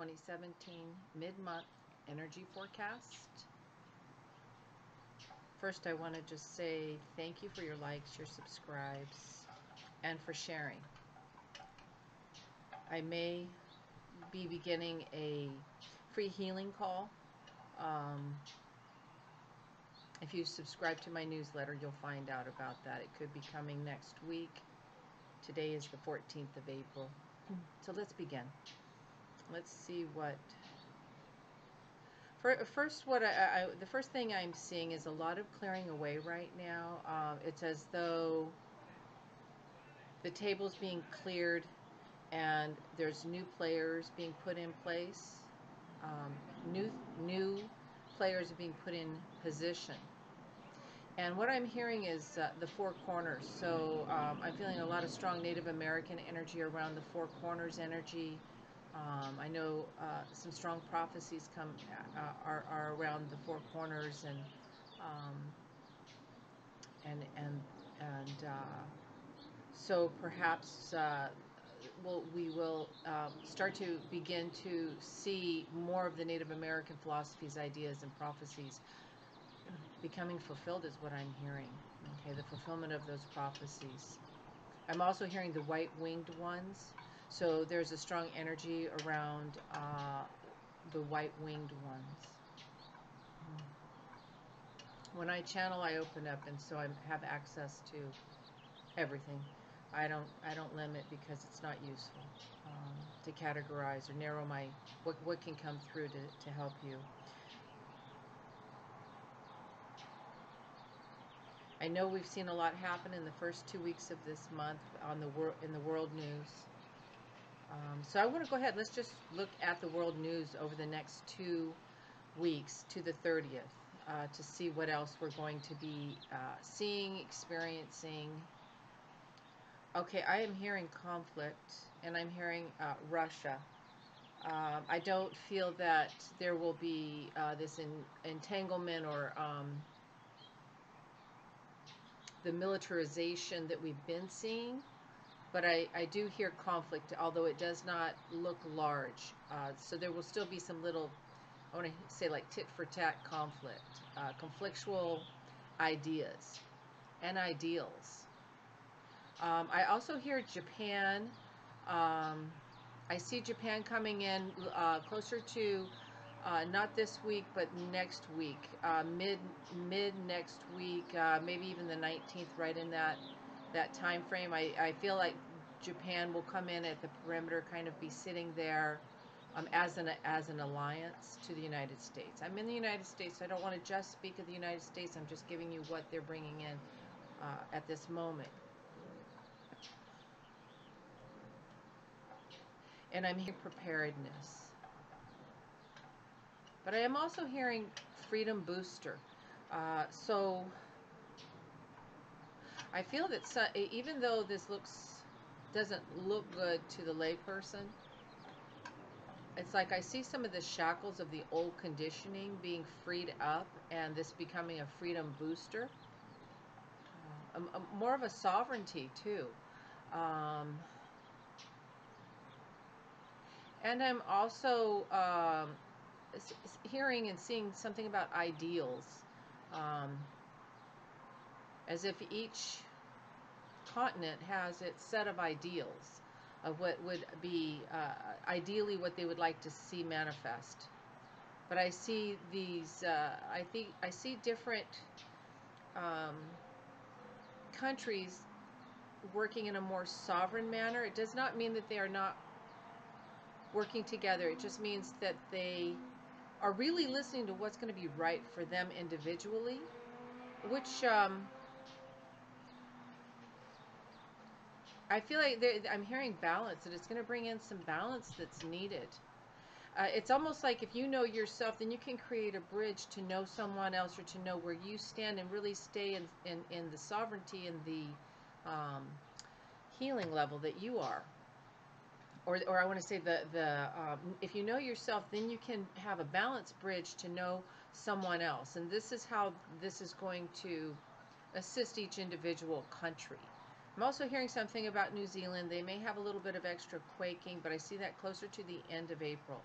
2017 mid-month energy forecast. First, I want to just say thank you for your likes, your subscribes, and for sharing. I may be beginning a free healing call. If you subscribe to my newsletter, you'll find out about that. It could be coming next week. Today is the 14th of April. So let's begin. Let's see what... First, the first thing I'm seeing is a lot of clearing away right now. It's as though the table's being cleared and there's new players being put in place. New players are being put in position. And what I'm hearing is the four corners. So I'm feeling a lot of strong Native American energy around the four corners energy. I know some strong prophecies are around the four corners, and so perhaps we will start to begin to see more of the Native American philosophies, ideas, and prophecies becoming fulfilled is what I'm hearing. Okay, the fulfillment of those prophecies. I'm also hearing the white-winged ones. So there's a strong energy around the white-winged ones. When I channel, I open up, and so I have access to everything. I don't limit because it's not useful to categorize or narrow my what can come through to help you. I know we've seen a lot happen in the first 2 weeks of this month on in the world news. So I want to go ahead. Let's just look at the world news over the next 2 weeks to the 30th to see what else we're going to be seeing, experiencing. Okay, I am hearing conflict, and I'm hearing Russia. I don't feel that there will be this entanglement or the militarization that we've been seeing, but I do hear conflict, although it does not look large. So there will still be some little, I want to say like tit-for-tat conflict, conflictual ideas and ideals. I also hear Japan. I see Japan coming in closer to not this week, but next week, mid next week, maybe even the 19th, right in that time frame. I feel like Japan will come in at the perimeter, kind of be sitting there as an alliance to the United States. I'm in the United States, so I don't want to just speak of the United States. I'm just giving you what they're bringing in at this moment. And I'm hearing preparedness. But I am also hearing freedom booster. So I feel that even though this doesn't look good to the layperson, it's like I see some of the shackles of the old conditioning being freed up, and this becoming a freedom booster. More of a sovereignty too. And I'm also hearing and seeing something about ideals, as if each continent has its set of ideals of what would be ideally what they would like to see manifest. But I see these, I see different countries working in a more sovereign manner. It does not mean that they are not working together. It just means that they are really listening to what's going to be right for them individually, which I feel like I'm hearing balance, and it's going to bring in some balance that's needed. It's almost like if you know yourself, then you can create a bridge to know someone else, or to know where you stand and really stay in the sovereignty and the healing level that you are. Or I want to say if you know yourself, then you can have a balanced bridge to know someone else. And this is how this is going to assist each individual country. I'm also hearing something about New Zealand. They may have a little bit of extra quaking, but I see that closer to the end of April.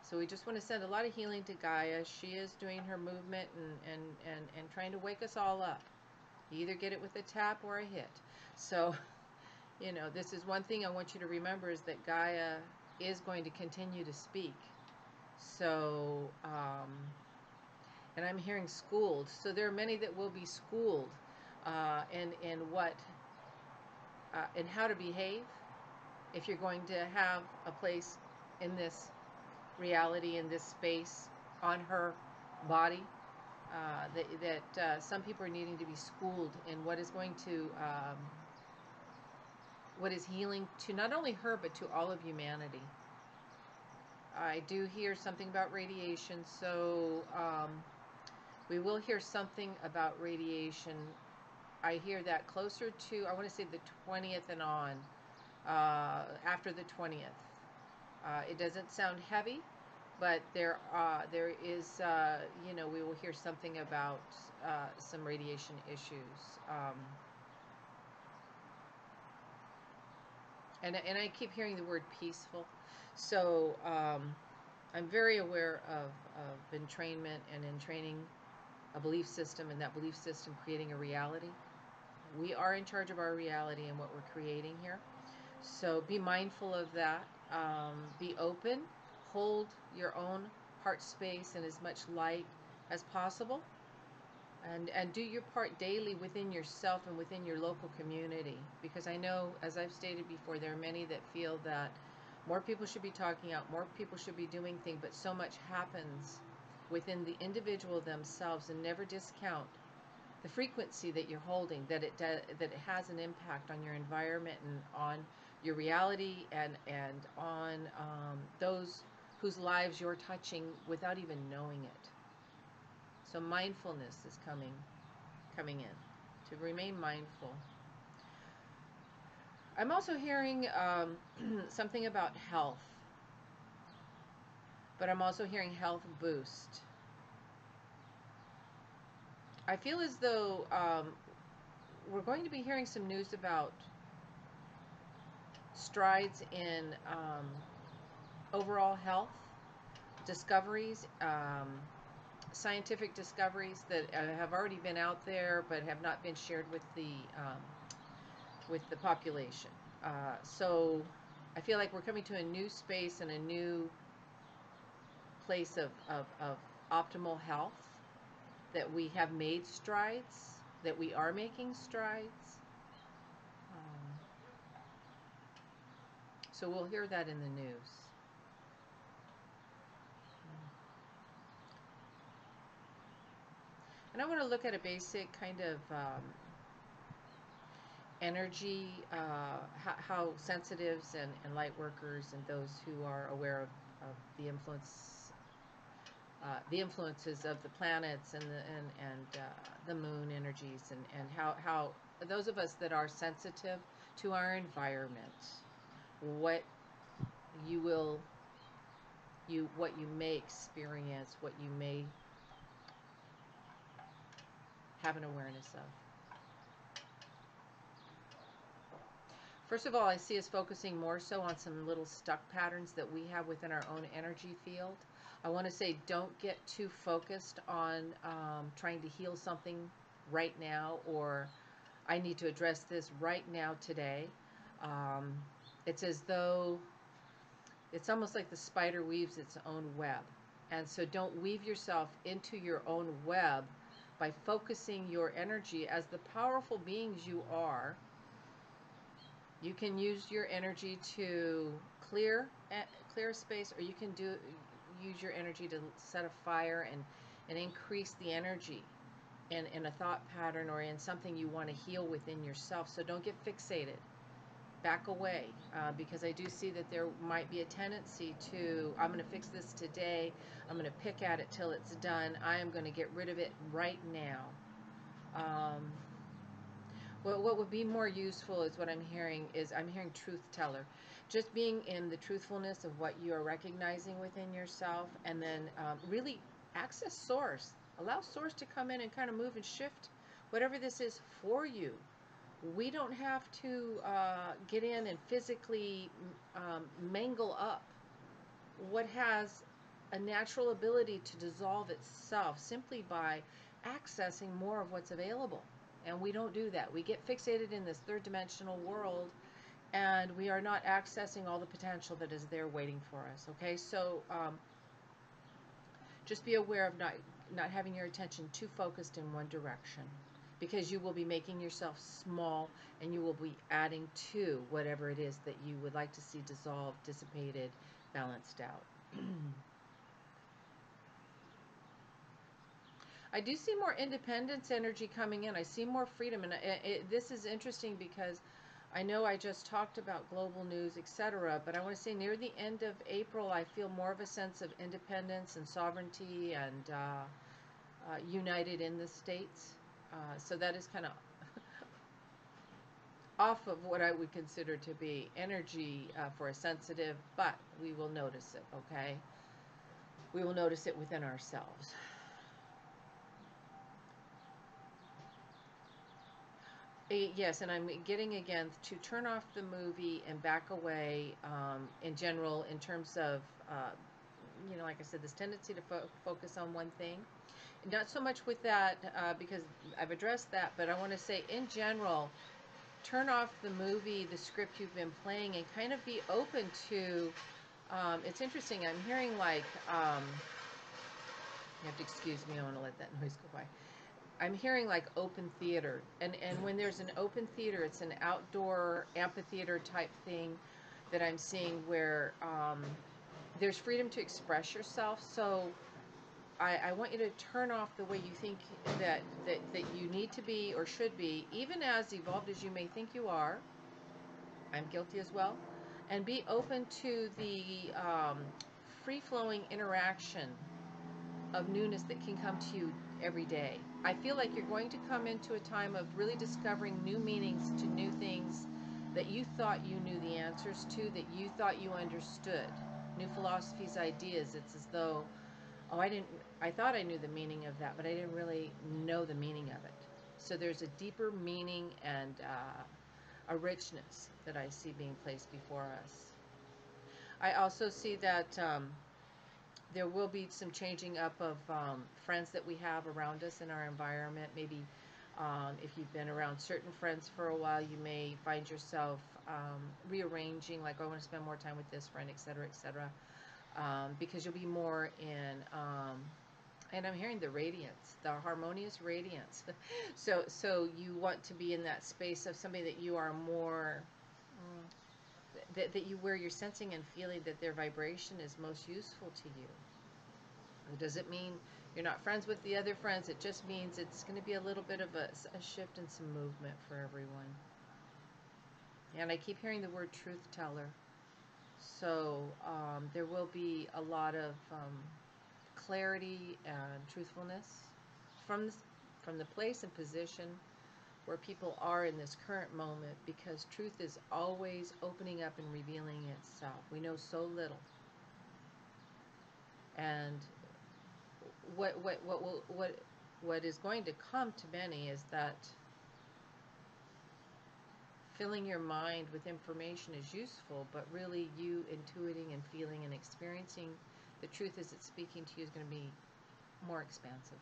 So we just want to send a lot of healing to Gaia. She is doing her movement and trying to wake us all up. You either get it with a tap or a hit. So, you know, this is one thing I want you to remember, is that Gaia is going to continue to speak. So, and I'm hearing schooled. So there are many that will be schooled in what, in how to behave if you're going to have a place in this reality, in this space, on her body. Some people are needing to be schooled in what is going to, what is healing to not only her, but to all of humanity. I do hear something about radiation, so we will hear something about radiation. I hear that closer to, I want to say the 20th and on, after the 20th. It doesn't sound heavy, but there is, you know, we will hear something about some radiation issues. And I keep hearing the word peaceful. So I'm very aware of entrainment, and in training a belief system, and that belief system creating a reality. We are in charge of our reality and what we're creating here. So be mindful of that. Be open. Hold your own heart space and as much light as possible. And do your part daily within yourself and within your local community. Because I know, as I've stated before, there are many that feel that more people should be talking out, more people should be doing things, but so much happens within the individual themselves, and never discount the frequency that you're holding, that it has an impact on your environment and on your reality, and on those whose lives you're touching without even knowing it. So mindfulness is coming in, to remain mindful. I'm also hearing something about health, but I'm also hearing health boost. I feel as though we're going to be hearing some news about strides in overall health, discoveries, scientific discoveries that have already been out there but have not been shared with the population. So I feel like we're coming to a new space and a new place of optimal health, that we have made strides, that we are making strides. So we'll hear that in the news. And I want to look at a basic kind of energy, how sensitives and light workers and those who are aware of the influences of the planets and the moon energies, and how those of us that are sensitive to our environment, what you may experience, what you may have an awareness of. First of all, I see us focusing more so on some little stuck patterns that we have within our own energy field. I want to say, don't get too focused on trying to heal something right now, or I need to address this right now today. It's as though it's almost like the spider weaves its own web. And so don't weave yourself into your own web by focusing your energy as the powerful beings you are. You can use your energy to clear space, or you can use your energy to set a fire and increase the energy in a thought pattern or in something you want to heal within yourself. So don't get fixated. Back away, because I do see that there might be a tendency to, I'm going to fix this today, I'm going to pick at it till it's done, I am going to get rid of it right now. Well, what would be more useful is what I'm hearing truth teller. Just being in the truthfulness of what you are recognizing within yourself, and then really access source. Allow source to come in and kind of move and shift whatever this is for you. We don't have to get in and physically mangle up what has a natural ability to dissolve itself simply by accessing more of what's available. And we don't do that. We get fixated in this third dimensional world, and we are not accessing all the potential that is there waiting for us. Okay, so just be aware of not having your attention too focused in one direction, because you will be making yourself small, and you will be adding to whatever it is that you would like to see dissolved, dissipated, balanced out. I do see more independence energy coming in. I see more freedom, and this is interesting because I know I just talked about global news, etc., but I want to say near the end of April, I feel more of a sense of independence and sovereignty and united in the states. So that is kind of off of what I would consider to be energy for a sensitive, but we will notice it, okay? We will notice it within ourselves. Yes, and I'm getting again to turn off the movie and back away in general in terms of, like I said, this tendency to focus on one thing. Not so much with that because I've addressed that, but I want to say in general, turn off the movie, the script you've been playing, and kind of be open to, it's interesting, I'm hearing like, you have to excuse me, I want to let that noise go by. I'm hearing like open theater, and when there's an open theater, it's an outdoor amphitheater type thing that I'm seeing where there's freedom to express yourself. So I want you to turn off the way you think that you need to be or should be, even as evolved as you may think you are. I'm guilty as well. And be open to the free-flowing interaction of newness that can come to you every day. I feel like you're going to come into a time of really discovering new meanings to new things that you thought you knew the answers to, that you thought you understood. New philosophies, ideas. It's as though, oh, I thought I knew the meaning of that, but I didn't really know the meaning of it. So there's a deeper meaning and a richness that I see being placed before us. I also see that there will be some changing up of friends that we have around us in our environment. Maybe if you've been around certain friends for a while, you may find yourself rearranging, like, oh, I want to spend more time with this friend, etc., etc., because you'll be more in, and I'm hearing the radiance, the harmonious radiance. So you want to be in that space of somebody that you are more, that where you're sensing and feeling that their vibration is most useful to you. It doesn't mean you're not friends with the other friends. It just means it's going to be a little bit of a shift and some movement for everyone. And I keep hearing the word truth teller. So there will be a lot of clarity and truthfulness from the place and position where people are in this current moment, because truth is always opening up and revealing itself. We know so little. And what is going to come to many is that filling your mind with information is useful, but really you intuiting and feeling and experiencing the truth as it's speaking to you is going to be more expansive.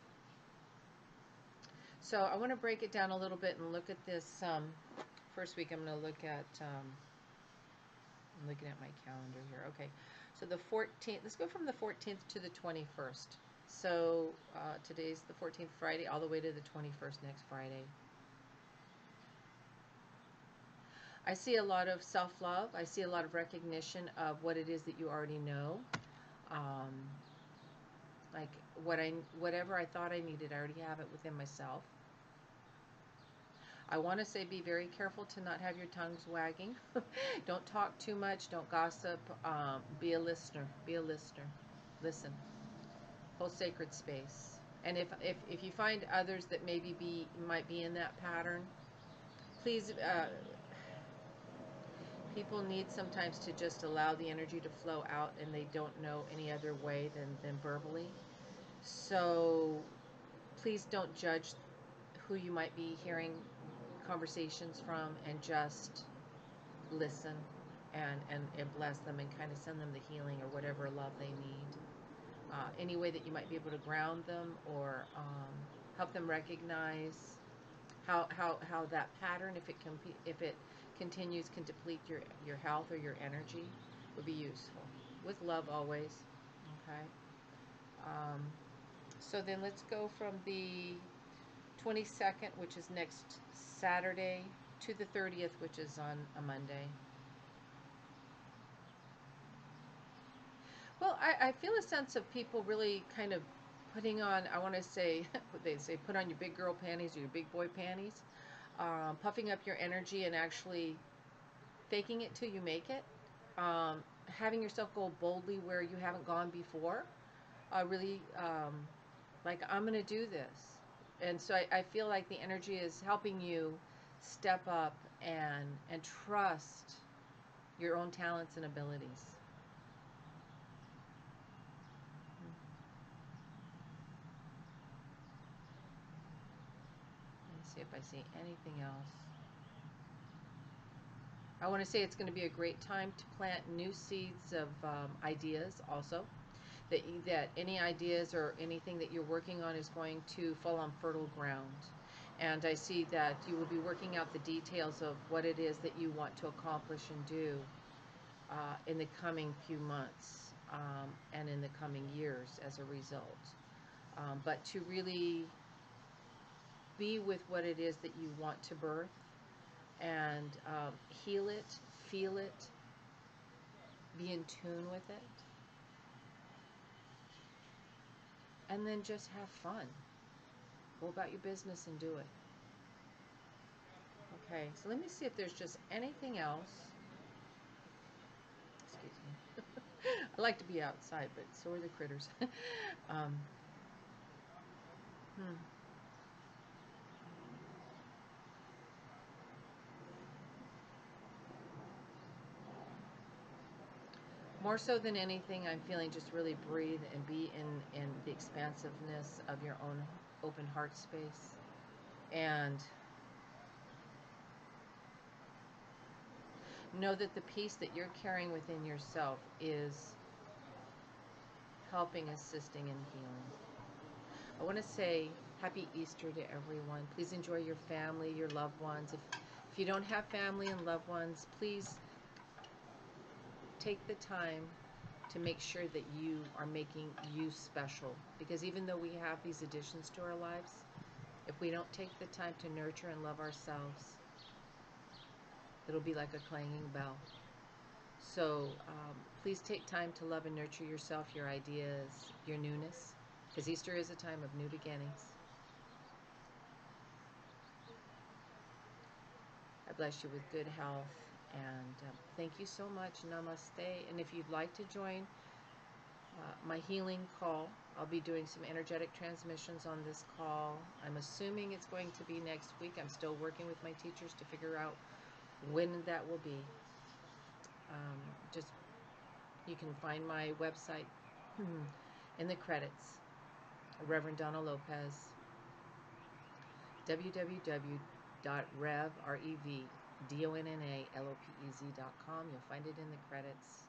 So I want to break it down a little bit and look at this. First week I'm going to look at, I'm looking at my calendar here. Okay, so the 14th, let's go from the 14th to the 21st. So today's the 14th, Friday, all the way to the 21st next Friday. I see a lot of self-love. I see a lot of recognition of what it is that you already know. Like whatever I thought I needed, I already have it within myself. I want to say be very careful to not have your tongues wagging. Don't talk too much. Don't gossip. Be a listener. Be a listener. Listen. Hold sacred space. And if you find others that maybe might be in that pattern, please, people need sometimes to just allow the energy to flow out, and they don't know any other way than verbally. So please don't judge who you might be hearing conversations from, and just listen and bless them and kind of send them the healing or whatever love they need. any way that you might be able to ground them or help them recognize how that pattern, if it continues, can deplete your health or your energy, would be useful. With love always. Okay. Um, so then let's go from the 22nd, which is next Saturday, to the 30th, which is on a Monday. Well, I feel a sense of people really kind of putting on, I want to say, what they say, put on your big girl panties or your big boy panties, puffing up your energy and actually faking it till you make it, having yourself go boldly where you haven't gone before, really like, I'm going to do this. And so I feel like the energy is helping you step up and trust your own talents and abilities. See if I see anything else. I want to say it's going to be a great time to plant new seeds of ideas also. That any ideas or anything that you're working on is going to fall on fertile ground. And I see that you will be working out the details of what it is that you want to accomplish and do in the coming few months and in the coming years as a result. But to really be with what it is that you want to birth and heal it, feel it, be in tune with it, and then just have fun. Go about your business and do it. Okay, so let me see if there's just anything else. Excuse me. I like to be outside, but so are the critters. um, hmm. More so than anything, I'm feeling just really breathe and be in the expansiveness of your own open heart space. And know that the peace that you're carrying within yourself is helping, assisting, and healing. I want to say happy Easter to everyone. Please enjoy your family, your loved ones. If you don't have family and loved ones, please take the time to make sure that you are making you special. Because even though we have these additions to our lives, if we don't take the time to nurture and love ourselves, it'll be like a clanging bell. So please take time to love and nurture yourself, your ideas, your newness, because Easter is a time of new beginnings. I bless you with good health, and thank you so much. Namaste. And if you'd like to join my healing call, I'll be doing some energetic transmissions on this call. I'm assuming it's going to be next week. I'm still working with my teachers to figure out when that will be. Just you can find my website in the credits, Reverend Donna Lopez, www.revdonnalopez.com. You'll find it in the credits.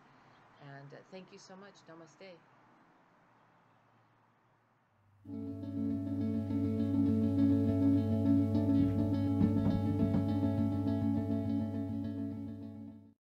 And thank you so much. Namaste.